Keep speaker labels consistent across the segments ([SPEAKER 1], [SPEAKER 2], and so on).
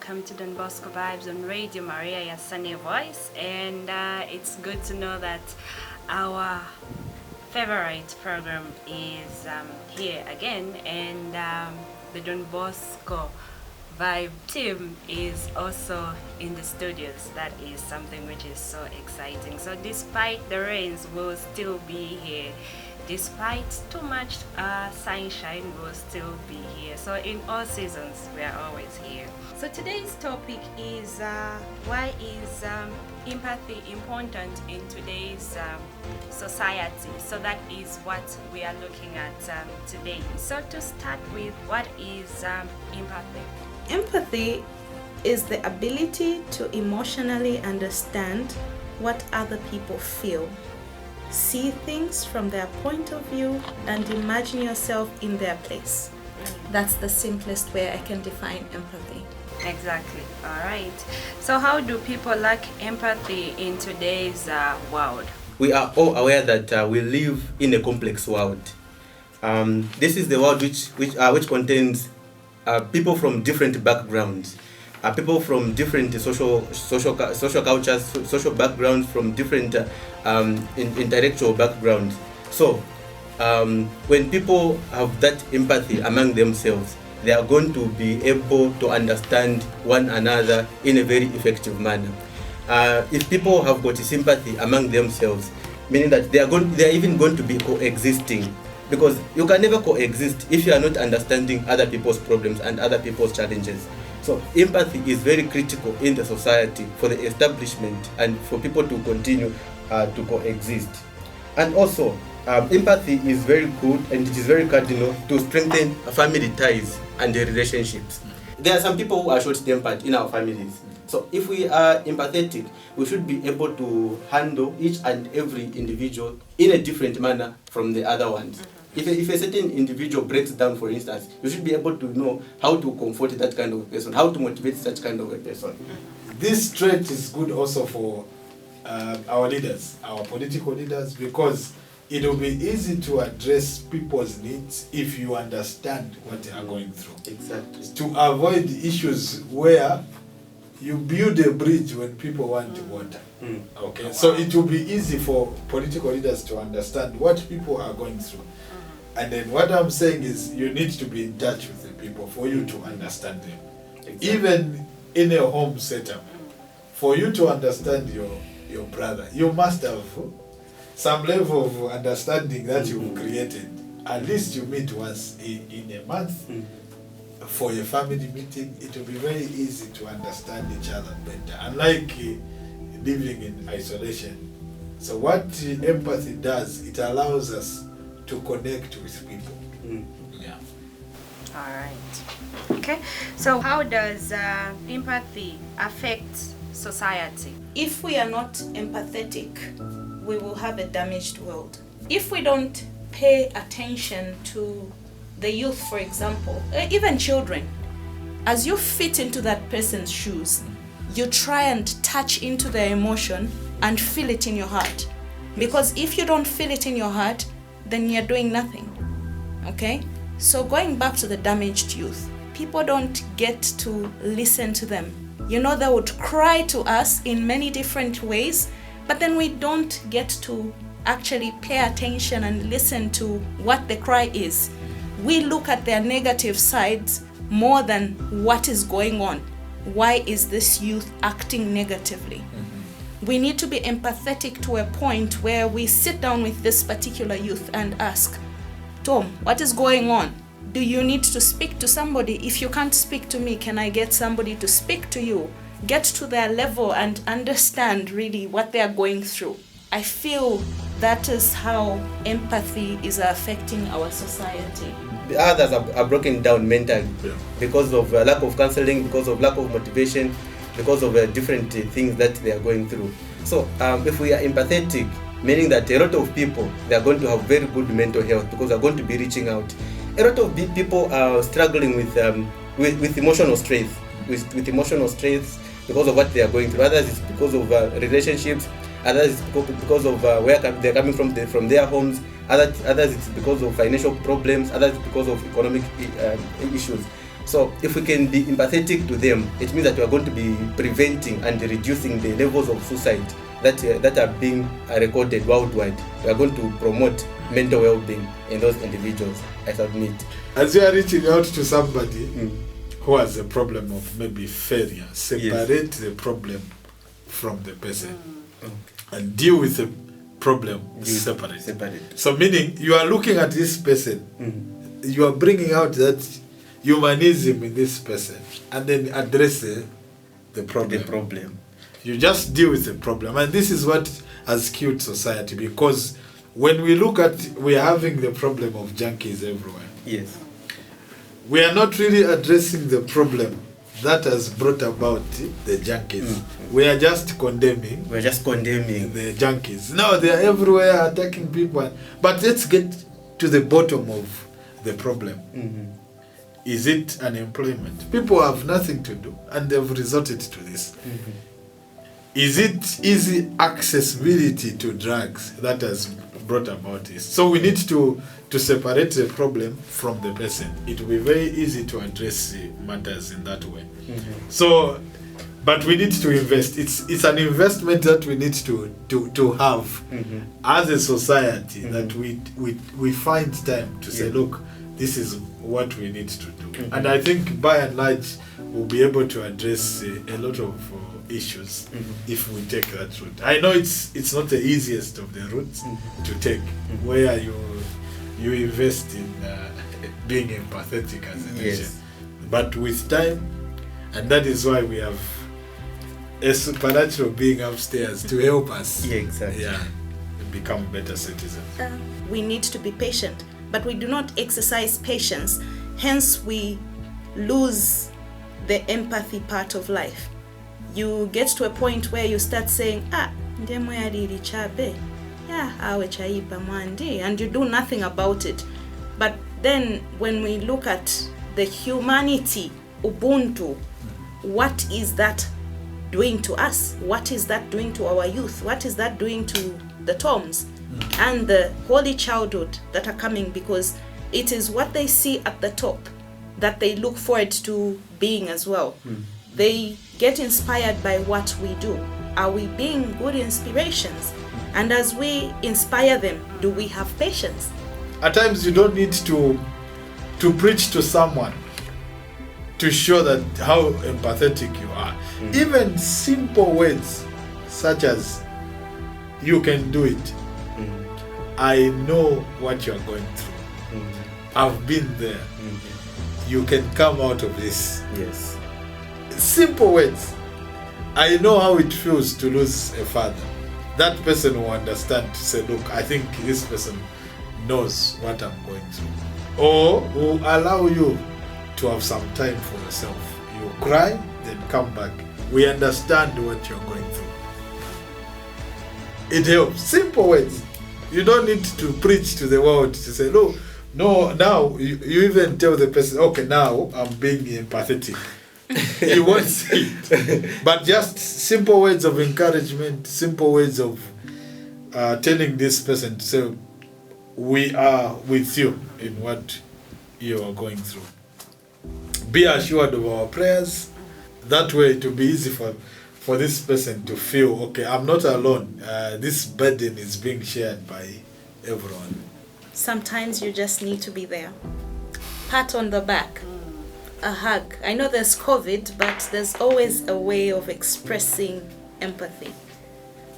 [SPEAKER 1] welcome to Don Bosco Vibes on Radio Maria, your sunny voice. And it's good to know that our favorite program is here again, and the Don Bosco Vibe team is also in the studios. That is something which is so exciting. So despite the rains, we'll still be here. Despite too much sunshine, we'll still be here. So in all seasons, we are always here. So today's topic is why is empathy important in today's society? So that is what we are looking at today. So to start with, what is empathy?
[SPEAKER 2] Empathy is the ability to emotionally understand what other people feel. See things from their point of view and imagine yourself in their place. That's the simplest way I can define empathy.
[SPEAKER 1] Exactly. All right. So how do people lack empathy in today's world?
[SPEAKER 3] We are all aware that we live in a complex world. This is the world which contains people from different backgrounds. People from different social cultures, social backgrounds, from different intellectual backgrounds. So when people have that empathy among themselves, they are going to be able to understand one another in a very effective manner. If people have got sympathy among themselves, meaning that they are even going to be coexisting, because you can never coexist if you are not understanding other people's problems and other people's challenges. So empathy is very critical in the society for the establishment and for people to continue to coexist. And also, empathy is very good and it is very cardinal to strengthen family ties and the relationships. There are some people who are short-tempered in our families. So if we are empathetic, we should be able to handle each and every individual in a different manner from the other ones. If a certain individual breaks down, for instance, you should be able to know how to comfort that kind of person, how to motivate such kind of a person.
[SPEAKER 4] This trait is good also for our leaders, our political leaders, because it will be easy to address people's needs if you understand what they are going through.
[SPEAKER 3] Exactly.
[SPEAKER 4] To avoid issues where you build a bridge when people want water. Okay, so it will be easy for political leaders to understand what people are going through. And then what I'm saying is you need to be in touch with the people for you to understand them. Exactly. Even in a home setup, for you to understand your brother, you must have some level of understanding that you've created. At least you meet once in a month. For a family meeting, it will be very easy to understand each other better, unlike living in isolation. So what empathy does, it allows us to connect with people. Yeah.
[SPEAKER 1] All right. Okay. So how does empathy affect society?
[SPEAKER 2] If we are not empathetic, we will have a damaged world. If we don't pay attention to the youth, for example, even children, as you fit into that person's shoes, you try and touch into their emotion and feel it in your heart. Because if you don't feel it in your heart, then you're doing nothing. Okay? So going back to the damaged youth, people don't get to listen to them. You know, they would cry to us in many different ways, but then we don't get to actually pay attention and listen to what the cry is. We look at their negative sides more than what is going on. Why is this youth acting negatively? We need to be empathetic to a point where we sit down with this particular youth and ask, Tom, what is going on? Do you need to speak to somebody? If you can't speak to me, can I get somebody to speak to you? Get to their level and understand really what they are going through. I feel that is how empathy is affecting our society.
[SPEAKER 3] The others are broken down mentally because of lack of counseling, because of lack of motivation, because of different things that they are going through. So if we are empathetic, meaning that a lot of people, they are going to have very good mental health because they are going to be reaching out. A lot of people are struggling with emotional stress, with emotional stress because of what they are going through. Others is because of relationships. Others is because of where they're coming from their homes. Others it's because of financial problems. Others it's because of economic issues. So if we can be empathetic to them, it means that we are going to be preventing and reducing the levels of suicide that are being recorded worldwide. We are going to promote mental well-being in those individuals, I submit.
[SPEAKER 4] As you are reaching out to somebody who has a problem of maybe failure, separate the problem from the person and deal with the problem separately. So meaning you are looking at this person, you are bringing out that humanism in this person and then address the problem. You just deal with the problem. And this is what has killed society, because when we look at, we are having the problem of junkies everywhere.
[SPEAKER 3] Yes.
[SPEAKER 4] We are not really addressing the problem that has brought about the junkies. We are just condemning.
[SPEAKER 3] We're just condemning
[SPEAKER 4] the junkies. Now they are everywhere attacking people. But let's get to the bottom of the problem. Is it unemployment? People have nothing to do and they've resorted to this. Is it easy accessibility to drugs that has brought about this? So we need to separate the problem from the person. It will be very easy to address matters in that way. So, but we need to invest. It's an investment that we need to have as a society, that we find time to say, look, this is what we need to do. And I think by and large we'll be able to address a lot of issues if we take that route. I know it's not the easiest of the routes to take, where you invest in being empathetic as a nation. But with time, and that is why we have a supernatural being upstairs to help us become better citizens.
[SPEAKER 2] We need to be patient, but we do not exercise patience. Hence, we lose the empathy part of life. You get to a point where you start saying, and you do nothing about it. But then when we look at the humanity, Ubuntu, what is that doing to us? What is that doing to our youth? What is that doing to the Toms and the holy childhood that are coming? Because it is what they see at the top that they look forward to being as well. They get inspired by what we do. Are we being good inspirations? And as we inspire them, do we have patience?
[SPEAKER 4] At times you don't need to preach to someone to show that how empathetic you are. Even simple words such as, you can do it. I know what you're going through. I've been there. You can come out of this.
[SPEAKER 3] Yes.
[SPEAKER 4] Simple words. I know how it feels to lose a father. That person will understand to say, look, I think this person knows what I'm going through. Or will allow you to have some time for yourself. You cry, then come back. We understand what you're going through. It helps. Simple words. You don't need to preach to the world to say, no, now you even tell the person, okay, now I'm being empathetic. He won't see it. But just simple words of encouragement, simple words of telling this person to say, we are with you in what you are going through. Be assured of our prayers. That way it will be easy for this person to feel, okay, I'm not alone. This burden is being shared by everyone.
[SPEAKER 2] Sometimes you just need to be there. Pat on the back. A hug. I know there's COVID, but there's always a way of expressing empathy.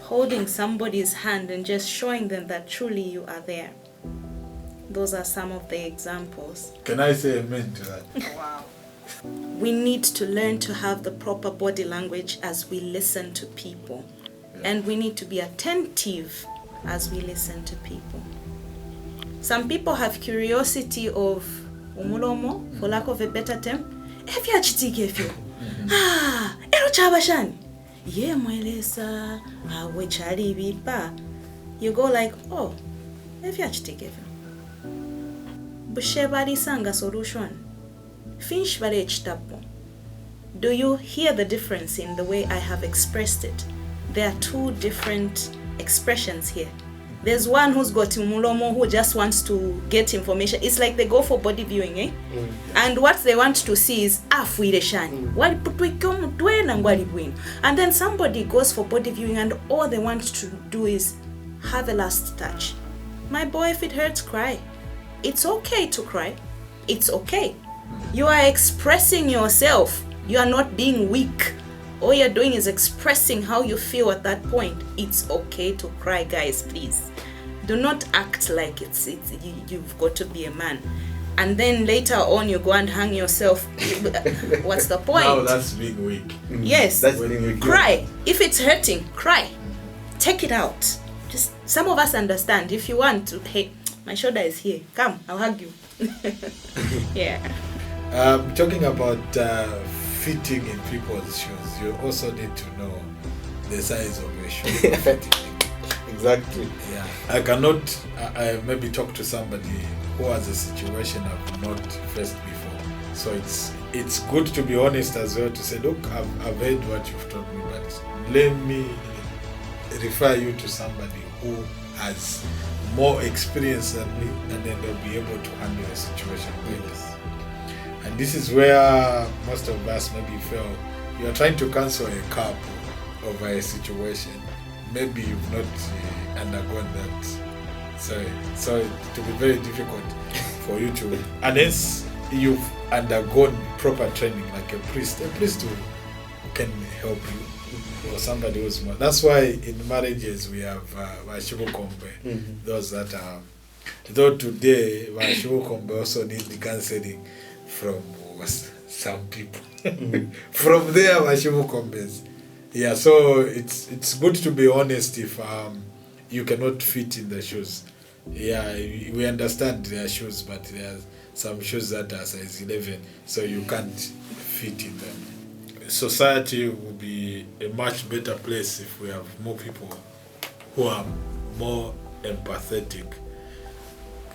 [SPEAKER 2] Holding somebody's hand and just showing them that truly you are there. Those are some of the examples.
[SPEAKER 4] Can I say amen to that?
[SPEAKER 1] Wow.
[SPEAKER 2] We need to learn to have the proper body language as we listen to people. And we need to be attentive as we listen to people. Some people have curiosity of umulomo, for lack of a better term. Ero chabashani. Ye mwelesa, we chali bipa. You go like, oh, Bushebari sanga solution. Finch vale chitapo. Do you hear the difference in the way I have expressed it? There are two different expressions here. There's one who's got mulomo who just wants to get information. It's like they go for body viewing, eh? And what they want to see is afuire shani. And then somebody goes for body viewing and all they want to do is have a last touch. My boy, if it hurts, cry. It's okay to cry. It's okay. You are expressing yourself. You are not being weak. All you're doing is expressing how you feel at that point. It's okay to cry, guys, please. Do not act like you've got to be a man. And then later on you go and hang yourself. What's the point?
[SPEAKER 4] Now that's being weak.
[SPEAKER 2] Yes.
[SPEAKER 3] That's being weak.
[SPEAKER 2] Cry. If it's hurting, cry. Take it out. Just some of us understand. If you want to, hey, my shoulder is here. Come, I'll hug you. Yeah.
[SPEAKER 4] Talking about fitting in people's shoes, you also need to know the size of your shoe.
[SPEAKER 3] Exactly.
[SPEAKER 4] Yeah. I cannot maybe talk to somebody who has a situation I've not faced before. So it's good to be honest as well, to say, look, I've heard what you've told me, but let me refer you to somebody who has more experience than me, and then they'll be able to handle a situation better. And this is where most of us maybe feel. You are trying to cancel a couple over a situation. Maybe you've not undergone that. So it will be very difficult for you to, unless you've undergone proper training, like a priest who can help you, or somebody who's more. That's why in marriages we have Vashibukombe, those that are, though today Vashibukombe also need the counseling from some people. From there, Vashibukombes. Yeah, so it's good to be honest if you cannot fit in the shoes. Yeah, we understand there are shoes, but there are some shoes that are size 11, so you can't fit in them. Society will be a much better place if we have more people who are more empathetic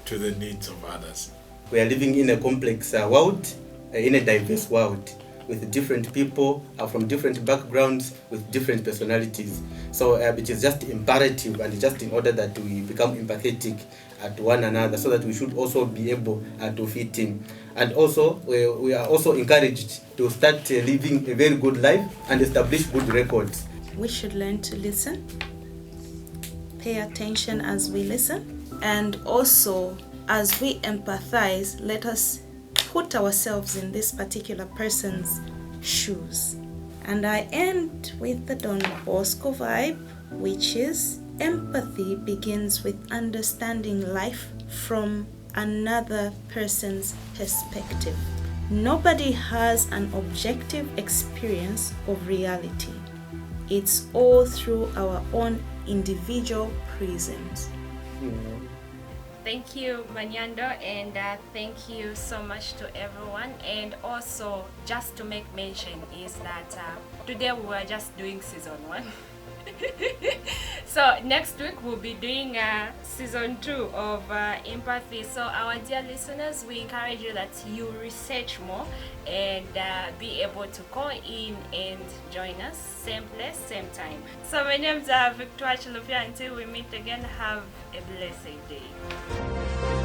[SPEAKER 4] to the needs of others.
[SPEAKER 3] We are living in a complex world, in a diverse world, with different people from different backgrounds, with different personalities. So it is just imperative, and just in order that we become empathetic to one another, so that we should also be able to fit in. And also, we are also encouraged to start living a very good life and establish good records.
[SPEAKER 2] We should learn to listen, pay attention as we listen, and also as we empathize, let us put ourselves in this particular person's shoes. And I end with the Don Bosco vibe, which is empathy begins with understanding life from another person's perspective. Nobody has an objective experience of reality. It's all through our own individual prisms.
[SPEAKER 1] Thank you, Manyando, and thank you so much to everyone. And also, just to make mention is that today we were just doing season 1. So next week we'll be doing season 2 of empathy. So our dear listeners, we encourage you that you research more and be able to call in and join us, same place, same time. So my name's Victoria Chilufia. Until we meet again, have a blessed day.